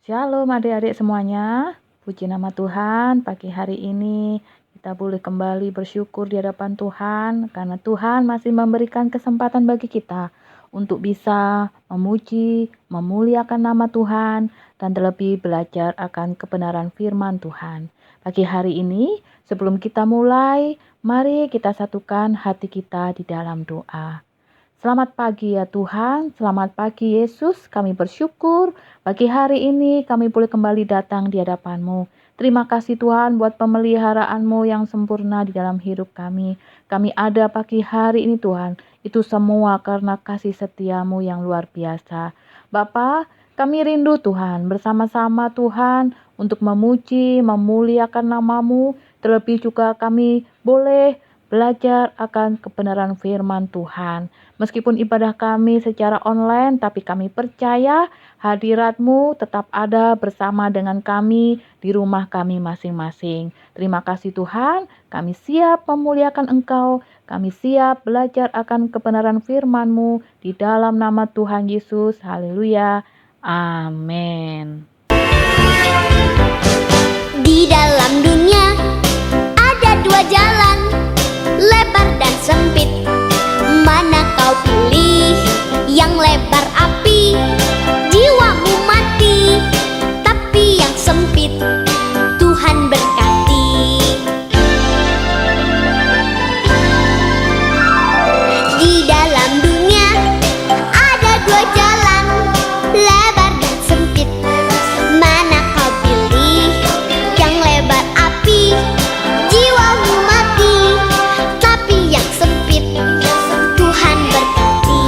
Shalom adik-adik semuanya, puji nama Tuhan. Pagi hari ini kita boleh kembali bersyukur di hadapan Tuhan karena Tuhan masih memberikan kesempatan bagi kita untuk bisa memuji, memuliakan nama Tuhan, dan terlebih belajar akan kebenaran firman Tuhan. Pagi hari ini sebelum kita mulai, mari kita satukan hati kita di dalam doa. Selamat pagi ya Tuhan, selamat pagi Yesus, kami bersyukur pagi hari ini kami boleh kembali datang di hadapan-Mu. Terima kasih Tuhan buat pemeliharaan-Mu yang sempurna di dalam hidup kami. Kami ada pagi hari ini Tuhan, itu semua karena kasih setia-Mu yang luar biasa. Bapa, kami rindu Tuhan, bersama-sama Tuhan untuk memuji, memuliakan nama-Mu. Terlebih juga kami boleh belajar akan kebenaran firman Tuhan. Meskipun ibadah kami secara online, tapi kami percaya hadirat-Mu tetap ada bersama dengan kami di rumah kami masing-masing. Terima kasih Tuhan, kami siap memuliakan Engkau, kami siap belajar akan kebenaran firman-Mu di dalam nama Tuhan Yesus. Haleluya. Amin. Di dalam dunia ada dua jalan, lebar dan sempit. Mana kau pilih? Yang lebar api, jiwamu mati. Tapi yang sempit, Tuhan berkati. Di dalam dunia ada dua jalan, lebar dan sempit. Mana kau pilih? Yang lebar api, jiwamu mati. Tapi yang sempit, Tuhan berkati.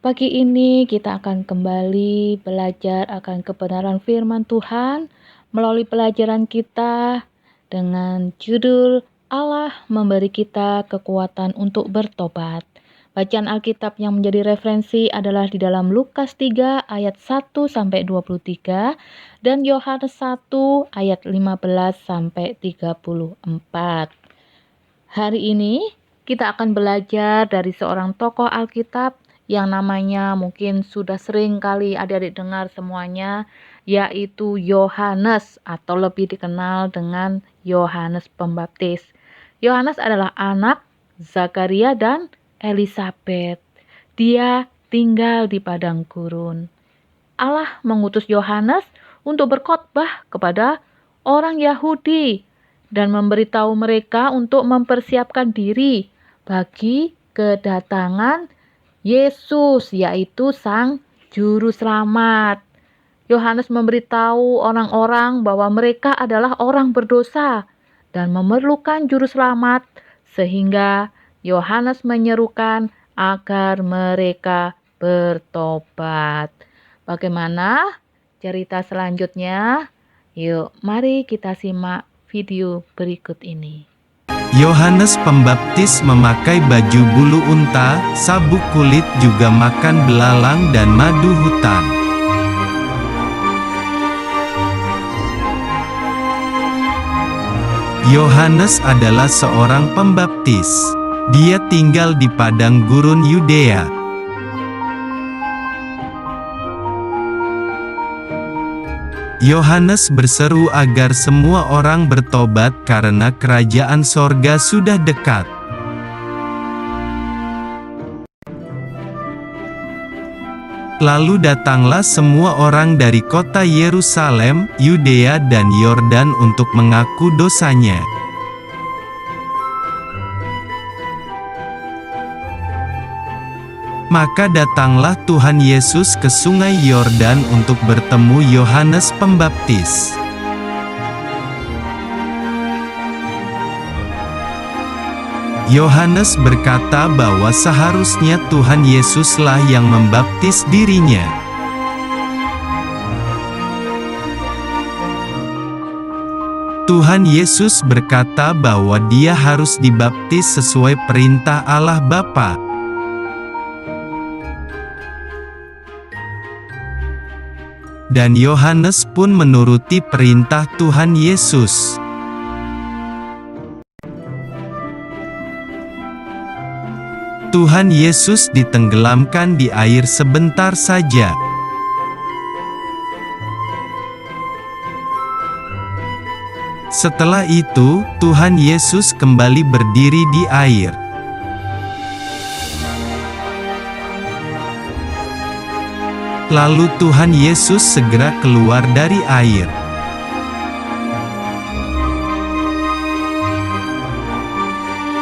Pagi ini kita akan kembali belajar akan kebenaran firman Tuhan melalui pelajaran kita dengan judul Allah memberi kita kekuatan untuk bertobat. Bacaan Alkitab yang menjadi referensi adalah di dalam Lukas 3 ayat 1 sampai 23 dan Yohanes 1 ayat 15 sampai 34. Hari ini kita akan belajar dari seorang tokoh Alkitab yang namanya mungkin sudah sering kali adik-adik dengar semuanya, yaitu Yohanes atau lebih dikenal dengan Yohanes Pembaptis. Yohanes adalah anak Zakaria dan Elisabet. Dia tinggal di padang gurun. Allah mengutus Yohanes untuk berkhotbah kepada orang Yahudi dan memberitahu mereka untuk mempersiapkan diri bagi kedatangan Yesus, yaitu Sang Juru Selamat. Yohanes memberitahu orang-orang bahwa mereka adalah orang berdosa dan memerlukan Juru Selamat, sehingga Yohanes menyerukan agar mereka bertobat. Bagaimana cerita selanjutnya? Yuk, mari kita simak video berikut ini. Yohanes Pembaptis memakai baju bulu unta, sabuk kulit, juga makan belalang dan madu hutan. Yohanes adalah seorang pembaptis. Dia tinggal di padang gurun Yudea. Yohanes berseru agar semua orang bertobat karena kerajaan sorga sudah dekat. Lalu datanglah semua orang dari kota Yerusalem, Yudea dan Yordan untuk mengaku dosanya. Maka datanglah Tuhan Yesus ke sungai Yordan untuk bertemu Yohanes Pembaptis. Yohanes berkata bahwa seharusnya Tuhan Yesuslah yang membaptis dirinya. Tuhan Yesus berkata bahwa dia harus dibaptis sesuai perintah Allah Bapa. Dan Yohanes pun menuruti perintah Tuhan Yesus. Tuhan Yesus ditenggelamkan di air sebentar saja. Setelah itu, Tuhan Yesus kembali berdiri di air. Lalu Tuhan Yesus segera keluar dari air.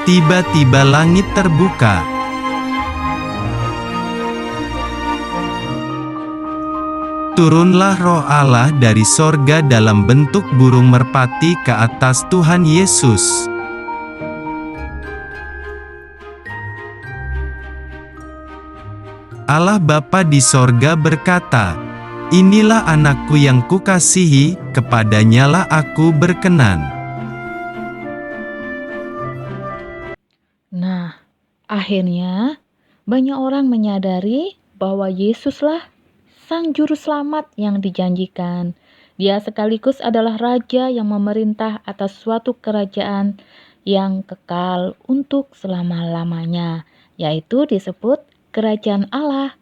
Tiba-tiba langit terbuka. Turunlah Roh Allah dari sorga dalam bentuk burung merpati ke atas Tuhan Yesus. Allah Bapa di sorga berkata, "Inilah anakku yang kukasihi, kepadanyalah aku berkenan." Nah, akhirnya banyak orang menyadari bahwa Yesuslah Sang Juru Selamat yang dijanjikan. Dia sekaligus adalah Raja yang memerintah atas suatu kerajaan yang kekal untuk selama-lamanya, yaitu disebut Kerajaan Allah.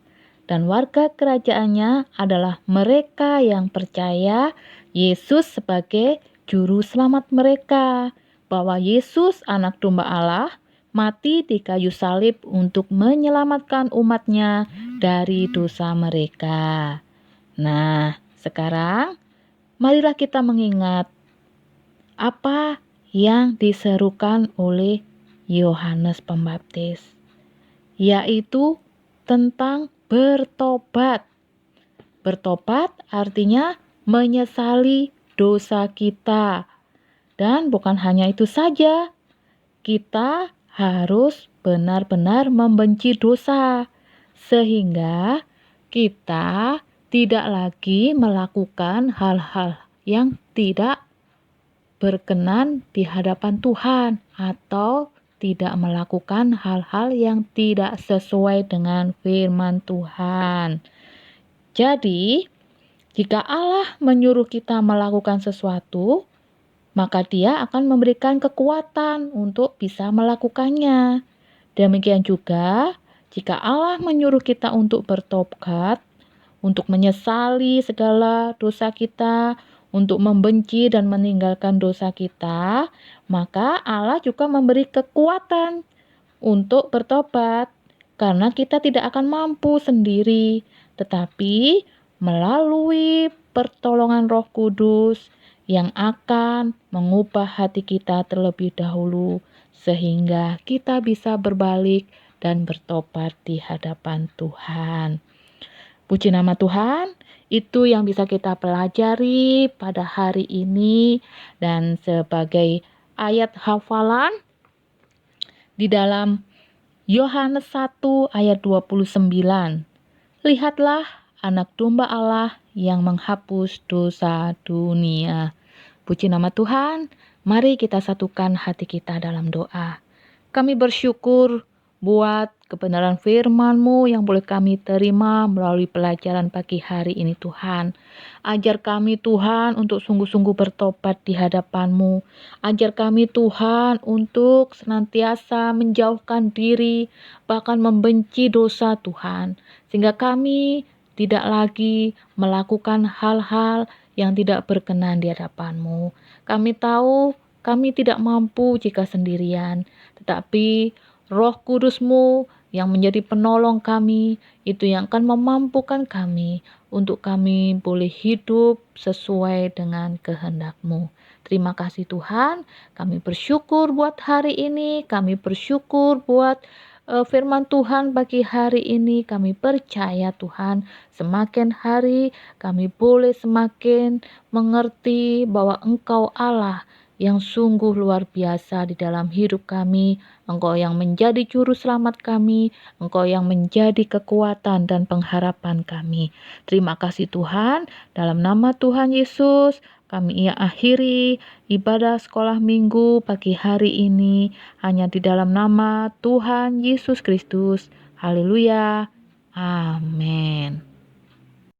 Dan warga kerajaannya adalah mereka yang percaya Yesus sebagai Juru Selamat mereka, bahwa Yesus anak domba Allah mati di kayu salib untuk menyelamatkan umatnya dari dosa mereka. Nah, sekarang marilah kita mengingat apa yang diserukan oleh Yohanes Pembaptis, yaitu tentang bertobat. Bertobat artinya menyesali dosa kita. Dan bukan hanya itu saja, kita harus benar-benar membenci dosa, sehingga kita tidak lagi melakukan hal-hal yang tidak berkenan di hadapan Tuhan atau tidak melakukan hal-hal yang tidak sesuai dengan firman Tuhan. Jadi, jika Allah menyuruh kita melakukan sesuatu, maka Dia akan memberikan kekuatan untuk bisa melakukannya. Demikian juga, jika Allah menyuruh kita untuk bertobat, untuk menyesali segala dosa kita, untuk membenci dan meninggalkan dosa kita, maka Allah juga memberi kekuatan untuk bertobat, karena kita tidak akan mampu sendiri, tetapi melalui pertolongan Roh Kudus yang akan mengubah hati kita terlebih dahulu, sehingga kita bisa berbalik dan bertobat di hadapan Tuhan. Puji nama Tuhan, itu yang bisa kita pelajari pada hari ini, dan sebagai ayat hafalan di dalam Yohanes 1 ayat 29. Lihatlah anak domba Allah yang menghapus dosa dunia. Puji nama Tuhan, mari kita satukan hati kita dalam doa. Kami bersyukur buat kebenaran firman-Mu yang boleh kami terima melalui pelajaran pagi hari ini Tuhan. Ajar kami Tuhan untuk sungguh-sungguh bertobat di hadapan-Mu. Ajar kami Tuhan untuk senantiasa menjauhkan diri, bahkan membenci dosa Tuhan. Sehingga kami tidak lagi melakukan hal-hal yang tidak berkenan di hadapan-Mu. Kami tahu kami tidak mampu jika sendirian, tetapi Roh Kudus-Mu yang menjadi penolong kami, itu yang akan memampukan kami untuk kami boleh hidup sesuai dengan kehendak-Mu. Terima kasih Tuhan, kami bersyukur buat hari ini, kami bersyukur buat firman Tuhan bagi hari ini. Kami percaya Tuhan, semakin hari kami boleh semakin mengerti bahwa Engkau Allah yang sungguh luar biasa di dalam hidup kami. Engkau yang menjadi juru selamat kami, Engkau yang menjadi kekuatan dan pengharapan kami. Terima kasih Tuhan, dalam nama Tuhan Yesus, kami akhiri ibadah sekolah minggu pagi hari ini hanya di dalam nama Tuhan Yesus Kristus. Haleluya. Amin.